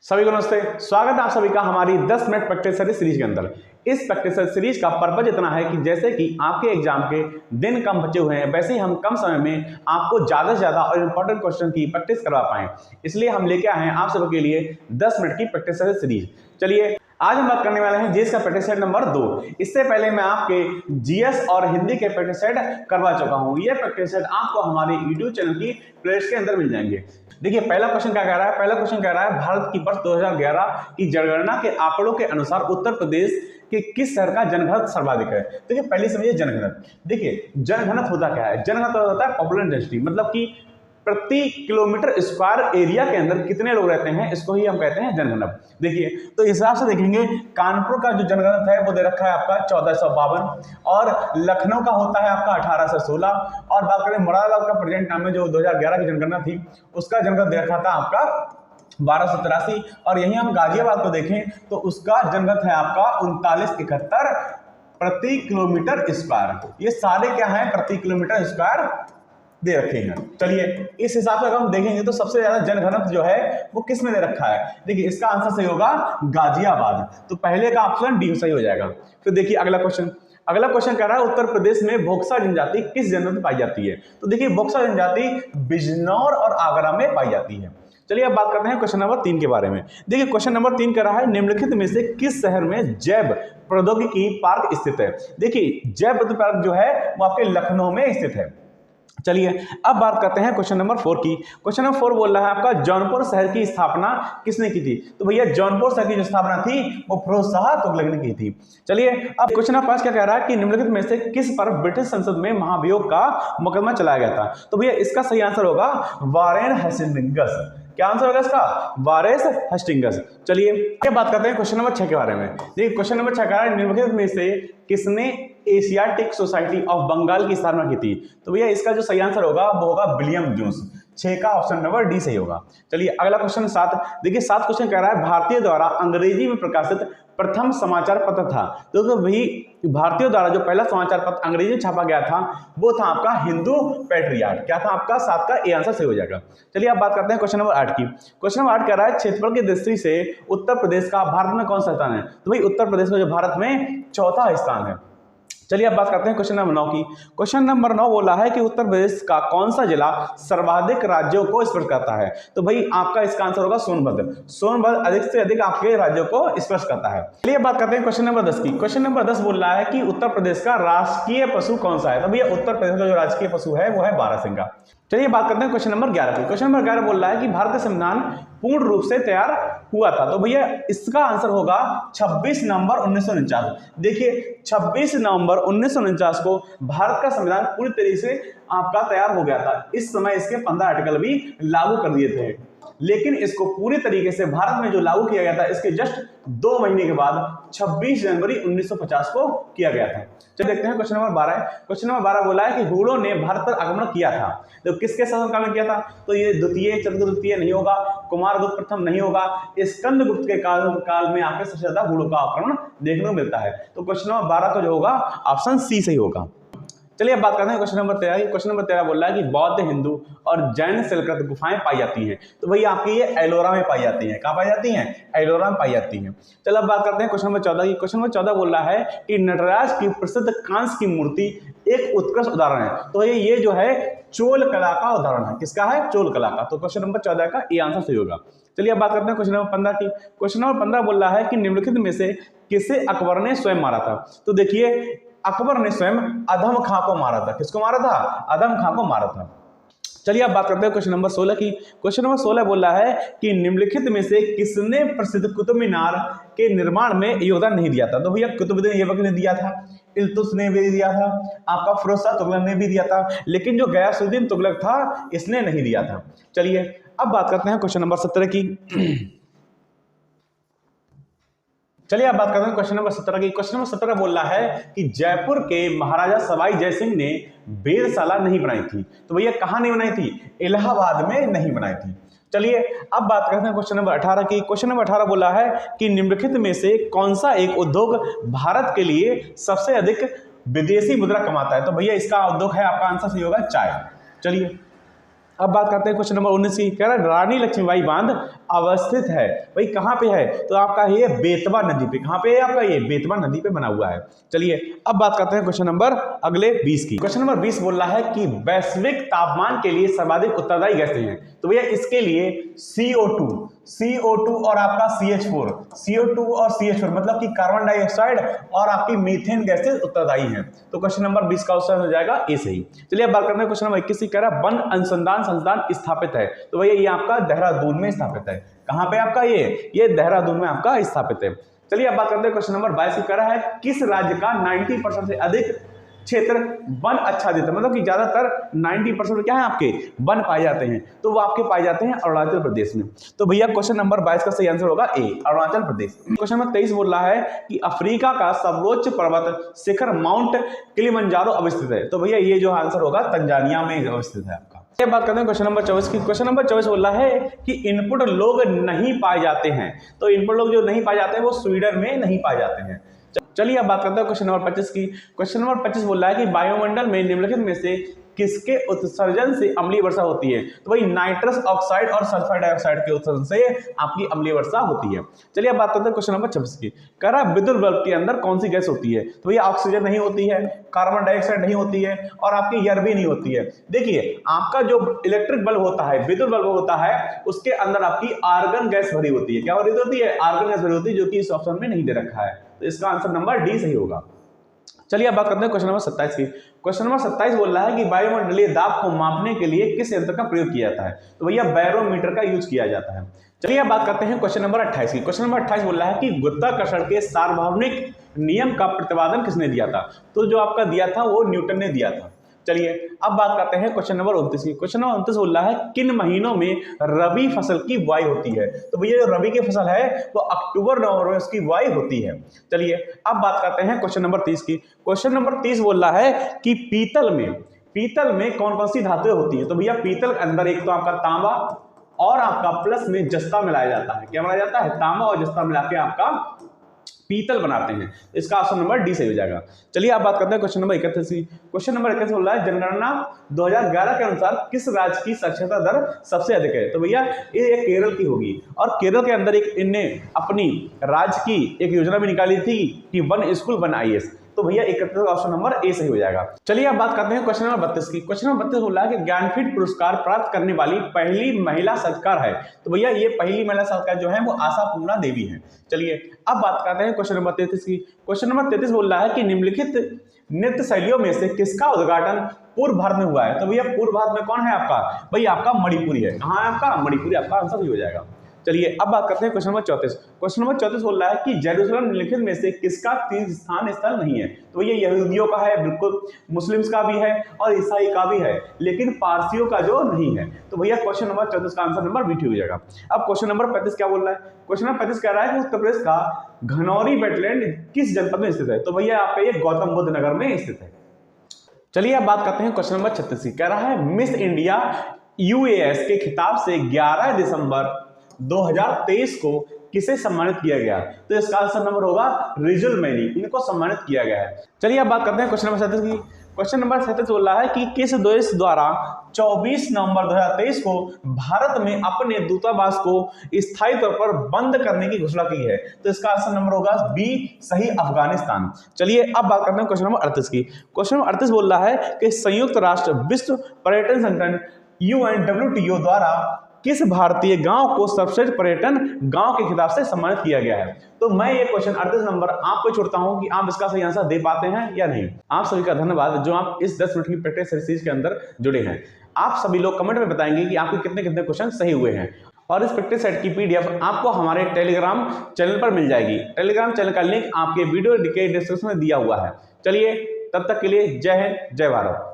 सभी को नमस्ते। स्वागत है आप सभी का हमारी 10 मिनट प्रैक्टिस सीरीज के अंदर। इस प्रैक्टिस सीरीज का पर्पज इतना है कि जैसे कि आपके एग्जाम के दिन कम बचे हुए हैं, वैसे ही हम कम समय में आपको ज्यादा से ज्यादा और इंपॉर्टेंट क्वेश्चन की प्रैक्टिस करवा पाएं। इसलिए हम लेके आए हैं आप सबके लिए 10 मिनट की प्रैक्टिस सीरीज। चलिए आज हम बात करने वाले हैं जीएस का प्रैक्टिस सेट नंबर 2। इससे पहले मैं आपके जीएस और हिंदी के प्रैक्टिस सेट करवा चुका हूं। ये प्रैक्टिस सेट आपको हमारे यूट्यूब चैनल की प्लेलिस्ट के अंदर मिल जाएंगे। देखिए पहला क्वेश्चन क्या कह रहा है। पहला क्वेश्चन कह रहा है भारत की वर्ष 2011 की जनगणना के आंकड़ों के अनुसार उत्तर प्रदेश के किस शहर का जनघनत्व सर्वाधिक है। देखिए पहले समझिए जनघनत्व। देखिए जनघनत्व होता क्या है। जनघनत्व होता है पॉपुलर डेंसिटी, मतलब कि प्रति किलोमीटर स्क्वायर एरिया के अंदर कितने लोग रहते हैं, इसको ही हम कहते हैं जनघनत्व। देखिए तो इस हिसाब से देखेंगे कानपुर का जो जनघनत्व है वो दे रखा है आपका 1452 और लखनऊ का होता है आपका 1816 और बात करें मुरादाबाद का प्रेजेंट नाम में जो 2011 की जनगणना थी उसका जनघनत्व दे रखा था आपका 1283 और यही हम गाजियाबाद को देखें तो उसका जनघनत्व है आपका 3971 प्रति किलोमीटर स्क्वायर। ये सारे क्या है प्रति किलोमीटर स्क्वायर दे रखे हैं। चलिए इस हिसाब से अगर हम देखेंगे तो सबसे ज्यादा जनघनत्व जो है वो किस में दे रखा है। देखिए इसका आंसर सही होगा गाजियाबाद, तो पहले का ऑप्शन डी सही हो जाएगा। फिर देखिए अगला क्वेश्चन कह रहा है उत्तर प्रदेश में बोक्सा जनजाति किस जनपद में पाई जाती है। तो देखिए बोक्सा जनजाति बिजनौर और आगरा में पाई जाती है। चलिए अब बात करते हैं क्वेश्चन नंबर 3 के बारे में। देखिए क्वेश्चन नंबर 3 कह रहा है निम्नलिखित में से किस शहर में जैव प्रौद्योगिकी पार्क स्थित है। देखिए जैव प्रौद्योगिकी पार्क जो है वो आपके लखनऊ में स्थित है। चलिए अब बात करते हैं क्वेश्चन नंबर 4 की। क्वेश्चन नंबर 4 बोल रहा है आपका जौनपुर शहर की स्थापना किसने की थी। तो भैया जौनपुर शहर की जो स्थापना थी वो फिरोज शाह तुगलक ने की थी। चलिए अब क्वेश्चन नंबर 5 क्या कह रहा है कि निम्नलिखित में से किस पर ब्रिटिश संसद में महाभियोग का मुकदमा चलाया गया था। तो भैया इसका सही आंसर होगा वारेन हेस्टिंग्स। क्या आंसर होगा इसका वारेन हेस्टिंग्स। चलिए ये बात करते हैं क्वेश्चन नंबर 6 के बारे में। देखिए क्वेश्चन नंबर 6 कह रहा है निम्नलिखित में से किसने एशियाटिक सोसाइटी ऑफ बंगाल की स्थापना की थी। तो भैया इसका जो सही आंसर होगा वो होगा विलियम जोन्स। 6 का ऑप्शन नंबर डी सही होगा। चलिए अगला क्वेश्चन 7। देखिए 7 क्वेश्चन कह रहा है भारतीय द्वारा अंग्रेजी में प्रकाशित प्रथम समाचार पत्र था। तो भाई भारतीयों द्वारा जो पहला समाचार पत्र अंग्रेजी में छापा गया था वो था आपका हिंदू पैट्रियट। क्या था आपका 7 का ए आंसर सही हो जाएगा। चलिए अब बात करते हैं क्वेश्चन नंबर 8 की। क्वेश्चन नंबर 8 कह रहा है क्षेत्रफल की दृष्टि से उत्तर प्रदेश का भारत में कौन सा स्थान है। तो भाई उत्तर प्रदेश का जो भारत में चौथा स्थान है। चलिए अब बात करते हैं क्वेश्चन नंबर 9 की। क्वेश्चन नंबर 9 बोला है कि उत्तर प्रदेश का कौन सा जिला सर्वाधिक राज्यों को स्पर्श करता है। तो भाई आपका इसका आंसर होगा सोनभद्र। सोनभद्र अधिक से अधिक आपके राज्यों को स्पर्श करता है। चलिए बात करते हैं क्वेश्चन नंबर 10 की। क्वेश्चन नंबर 10 बोल रहा है कि उत्तर प्रदेश का राष्ट्रीय पशु कौन सा है। तो भैया उत्तर प्रदेश का जो राजकीय पशु है वो है बारहसिंगा। चलिए बात करते हैं क्वेश्चन नंबर 11 की। क्वेश्चन नंबर 11 बोल रहा है कि भारतीय संविधान पूर्ण रूप से तैयार हुआ था। तो भैया इसका आंसर होगा 26 नवंबर 1949। देखिए 26 नवंबर 1949 को भारत का संविधान पूरी तरीके से आपका तैयार हो गया था। इस समय इसके 15 आर्टिकल भी लागू कर दिए थे, लेकिन इसको पूरी तरीके से भारत में जो लागू किया गया था इसके जस्ट 2 महीने के बाद 26 जनवरी 1950 को किया गया था। चलिए देखते हैं क्वेश्चन नंबर 12। क्वेश्चन नंबर 12 बोला है कि हुणों ने भारत पर आक्रमण किया था। तो किसके शासनकाल में किया था। तो ये द्वितीय चंद्रगुप्त नहीं होगा, कुमारगुप्त प्रथम नहीं होगा, स्कंदगुप्त के काल में आपके सबसे ज्यादा हुणों का आक्रमण देखने को मिलता है। तो क्वेश्चन नंबर 12 का जो होगा ऑप्शन सी सही होगा। चलिए अब बात करते हैं क्वेश्चन नंबर 13 की। क्वेश्चन नंबर 13 बोल रहा है कि बौद्ध, हिंदू और जैन शैलकृत गुफाएं पाई जाती हैं। तो भैया आपकी ये एलोरा में पाई जाती हैं। कहाँ पाई जाती हैं। एलोरा में पाई जाती हैं। चलो अब बात करते हैं क्वेश्चन नंबर 14 की। क्वेश्चन नंबर 14 बोल रहा है कि नटराज की प्रसिद्ध कांस्य की मूर्ति एक उत्कृष्ट उदाहरण है। तो ये जो है चोल कला का उदाहरण है। किसका है। चोल कला का। तो क्वेश्चन नंबर 14 का ये आंसर सही होगा। चलिए अब बात करते हैं क्वेश्चन नंबर 15 की। क्वेश्चन नंबर 15 बोल रहा है कि निम्नलिखित में से किसे अकबर ने स्वयं मारा था। तो देखिए अकबर ने स्वयं अधम खां को मारा था। किसको मारा था। अधम खां को मारा था। चलिए अब बात करते हैं क्वेश्चन नंबर 16 की। क्वेश्चन नंबर 16 बोल रहा है कि निम्नलिखित में से किसने प्रसिद्ध कुतुब मीनार के निर्माण में योगदान नहीं दिया था। तो भैया कुतुबुद्दीन ऐबक ने दिया था, इल्तुतमिश ने भी दिया था, आपका फिरोज शाह तुगलक ने भी दिया था, लेकिन जो गयासुद्दीन तुगलक था इसने नहीं दिया था। चलिए अब बात करते हैं क्वेश्चन नंबर 17 की। चलिए अब बात करते हैं क्वेश्चन नंबर 17 की। क्वेश्चन नंबर 17 बोल रहा है कि जयपुर के महाराजा सवाई जयसिंह ने वेधशाला नहीं बनाई थी। तो भैया कहाँ नहीं बनाई थी। इलाहाबाद में नहीं बनाई थी। चलिए अब बात करते हैं क्वेश्चन नंबर 18 की। क्वेश्चन नंबर 18 बोला है कि निम्नलिखित में से कौन सा एक उद्योग भारत के लिए सबसे अधिक विदेशी मुद्रा कमाता है। तो भैया इसका उद्योग है आपका आंसर सही होगा चाय। चलिए अब बात करते हैं क्वेश्चन नंबर 19 की। कह रहा है रानी लक्ष्मीबाई बांध अवस्थित है। भाई कहाँ पे है, तो आपका ये बेतवा नदी पे, कहाँ पे है आपका ये बेतवा नदी पे बना हुआ है। चलिए अब बात करते हैं क्वेश्चन नंबर अगले 20 की। क्वेश्चन नंबर 20 बोल रहा है कि वैश्विक तापमान के लिए सर्वाधिक उत्तरदायी गैसें हैं। तो भैया इसके लिए CO2 और आपका CO2 और CH4 मतलब कि कार्बन डाइऑक्साइड और आपकी मीथेन गैसें उत्तरदायी हैं। तो क्वेश्चन नंबर 20 का उत्तर हो जाएगा ए सही। चलिए अब बात करते हैं क्वेश्चन नंबर 21 की। कह रहा वन अनुसंधान संस्थान स्थापित है। तो भैया ये आपका देहरादून में स्थापित है। कहाँ पे आपका ये देहरादून में आपका स्थापित है। चलिए अब बात करते हैं क्वेश्चन नंबर 22 की। कह रहा है किस राज्य का 90% से अधिक क्षेत्र वन आच्छादित है, मतलब कि ज्यादातर 90% क्या है आपके वन पाए जाते हैं, तो वो आपके पाए जाते हैं अरुणाचल प्रदेश में। तो भैया क्वेश्चन नंबर 22 का सही आंसर होगा ए, अरुणाचल प्रदेश। क्वेश्चन नंबर 23 बोल रहा है कि अफ्रीका का सर्वोच्च पर्वत शिखर माउंट किलिमंजारो अवस्थित है। तो भैया ये जो आंसर होगा तंजानिया में अवस्थित है आपका। ये बात करते हैं क्वेश्चन नंबर 24 की। क्वेश्चन नंबर 24 बोल रहा है कि इनपुट लोग नहीं पाए जाते हैं। तो इनपुट लोग जो नहीं पाए जाते हैं वो स्वीडन में नहीं पाए जाते हैं। चलिए अब बात करते हैं क्वेश्चन नंबर 25 की। क्वेश्चन नंबर 25 बोल रहा है कि वायुमंडल में निम्नलिखित में से किसके उत्सर्जन से अम्लीय वर्षा होती है। तो भाई नाइट्रस ऑक्साइड और सल्फर डाइऑक्साइड के उत्सर्जन से आपकी अम्लीय वर्षा होती है। चलिए अब बात करते हैं क्वेश्चन नंबर 26 की। कह रहा विद्युत बल्ब के अंदर कौन सी गैस होती है। तो भैया ऑक्सीजन नहीं होती है, कार्बन डाइऑक्साइड नहीं होती है और आपकी एयर भी नहीं होती है। देखिए आपका जो इलेक्ट्रिक बल्ब होता है, विद्युत बल्ब होता है, उसके अंदर आपकी आर्गन गैस भरी होती है। क्या भरी होती है, आर्गन गैस भरी होती है, जो कि इस ऑप्शन में नहीं दे रखा है। तो इसका आंसर नंबर डी सही होगा। चलिए अब बात करते हैं क्वेश्चन नंबर 27 की। क्वेश्चन नंबर 27 बोल रहा है कि वायुमंडलीय दाब को मापने के लिए किस यंत्र का प्रयोग किया जाता है। तो भैया बैरोमीटर का यूज किया जाता है। चलिए अब बात करते हैं क्वेश्चन नंबर 28 की। क्वेश्चन नंबर 28 बोल रहा है कि गुरुत्वाकर्षण के सार्वभौमिक नियम का प्रतिपादन किसने दिया था। तो जो आपका दिया था वो न्यूटन ने दिया था। चलिए अब बात करते हैं क्वेश्चन नंबर 29 की। क्वेश्चन नंबर 29 बोल रहा है किन महीनों में रबी फसल की बुआई होती है। तो भैया जो रबी की फसल है वो अक्टूबर नवंबर में उसकी बुआई होती है। चलिए अब बात करते हैं क्वेश्चन नंबर 30 की। क्वेश्चन नंबर 30 बोल रहा है कि पीतल में कौन कौन सी धातुएं होती है। तो भैया पीतल के अंदर एक तो आपका तांबा और आपका प्लस में जस्ता मिलाया जाता है। क्या मिलाया जाता है, तांबा और जस्ता मिला के आपका पीतल बनाते हैं। इसका ऑप्शन नंबर डी सही हो जाएगा। चलिए आप बात करते हैं क्वेश्चन नंबर 31 की। क्वेश्चन नंबर 31 बोल रहा है जनगणना 2011 के अनुसार किस राज्य की साक्षरता दर सबसे अधिक है। तो भैया ये केरल की होगी और केरल के अंदर एक इनने अपनी राज्य की एक योजना भी निकाली थी कि 1 स्कूल 1 IAS। तो भैया 31 ऑप्शन नंबर ए सही हो जाएगा। चलिए अब बात करते हैं क्वेश्चन नंबर 32 की। क्वेश्चन नंबर 32 बोल रहा है कि ज्ञानपीठ पुरस्कार प्राप्त करने वाली पहली महिला साहित्यकार है। तो भैया ये पहली महिला साहित्यकार जो है वो आशापूर्णा देवी है। चलिए अब बात करते हैं क्वेश्चन नंबर 33 की। क्वेश्चन नंबर 33 बोल रहा है कि निम्नलिखित नृत्य शैलियों में से किसका उद्घाटन पूर्व भारत में हुआ है। तो भैया पूर्व भारत में कौन है आपका, भैया आपका मणिपुरी है। कहाँ है आपका, मणिपुरी। आपका आंसर सही हो जाएगा। चलिए अब बात करते हैं क्वेश्चन नंबर 34। क्वेश्चन नंबर 34 बोल रहा है कि जेरूसलम निम्नलिखित में से किसका तीर्थ स्थान स्थल नहीं है। तो ये यहूदियों का है, बिल्कुल मुस्लिम्स का भी है और ईसाई का भी है, लेकिन पारसियों का जो नहीं है। तो भैया क्वेश्चन नंबर 34 का आंसर नंबर बी हो जाएगा। अब क्वेश्चन नंबर 35 क्या बोल रहा है। क्वेश्चन नंबर 35 कह रहा है कि उत्तर प्रदेश का घनौरी वेटलैंड किस जनपद में स्थित है। तो भैया आपका ये गौतम बुद्ध नगर में स्थित है। चलिए अब बात करते हैं क्वेश्चन नंबर 36 की। कह रहा है मिस इंडिया UAS के खिताब से 11 दिसंबर 2023 को किसे सम्मानित किया गया। तो इसका आंसर नंबर होगा रिजुल मैनी, इनको सम्मानित किया गया है। चलिए अब बात करते हैं क्वेश्चन नंबर 37 की। क्वेश्चन नंबर 37 बोल रहा है कि किस देश द्वारा 24 नवंबर 2023 को भारत में अपने दूतावास को स्थायी तौर पर बंद करने की घोषणा की है। तो इसका आंसर नंबर होगा बी सही, अफगानिस्तान। चलिए अब बात करते हैं क्वेश्चन नंबर 38 की। क्वेश्चन नंबर 38 बोल रहा है कि संयुक्त राष्ट्र विश्व पर्यटन संगठन UNWTO द्वारा किस भारतीय गांव को सर्वश्रेष्ठ पर्यटन गांव के खिताब से सम्मानित किया गया है। तो मैं ये क्वेश्चन 38 नंबर आपको छोड़ता हूं कि आप इसका सही आंसर दे पाते हैं या नहीं। आप सभी का धन्यवाद जो आप इस 10 मिनट की प्रैक्टिस सीरीज के अंदर जुड़े हैं। आप सभी लोग कमेंट में बताएंगे कि आपके कितने कितने क्वेश्चन सही हुए हैं और इस प्रैक्टिस सेट की PDF आपको हमारे टेलीग्राम चैनल पर मिल जाएगी। टेलीग्राम चैनल का लिंक आपके वीडियो के डिस्क्रिप्शन में दिया हुआ है। चलिए तब तक के लिए जय हिंद, जय भारत।